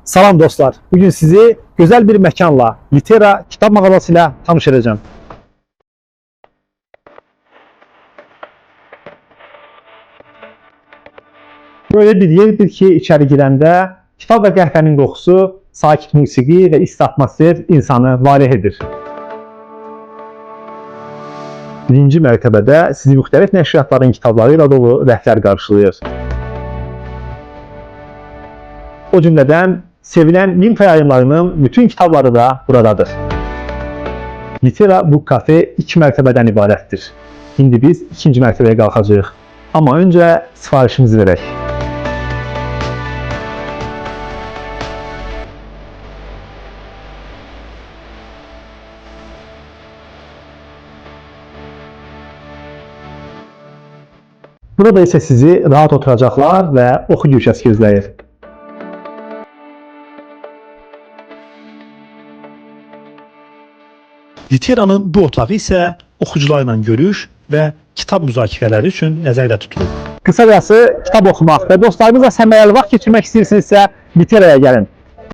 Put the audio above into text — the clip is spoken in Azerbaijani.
Salam dostlar. Bugün sizi güzel bir mekanla, Litera kitap mağazasıyla tanıştıracağım. Böyle bir yerdir ki içeri girəndə kitap ve qəhvənin qoxusu, sakit musiqi ve isti atmosfer insanı valeh edir. Birinci mərtəbədə sizi müxtəlif nəşriyyatların kitablarıyla dolu rəflər qarşılayır. O cümlədən sevilen Limfa yayımlarının bütün kitabları da buradadır. Litera Book Cafe 2 mərtəbədən ibarətdir. Şimdi biz 2-ci mərtəbəyə qalxacağıq. Amma öncə sifarişimizi verək. Burada ise sizi rahat oturacaklar ve oxu güşəsi gözləyir. Litera'nın bu otağı ise oxucularla görüş ve kitap müzakirələri üçün nəzərdə tutulur. Qısacası kitap oxumaq və dostlarınızla səmərəli vaxt keçirmək istəyirsinizsə Litera'ya gəlin.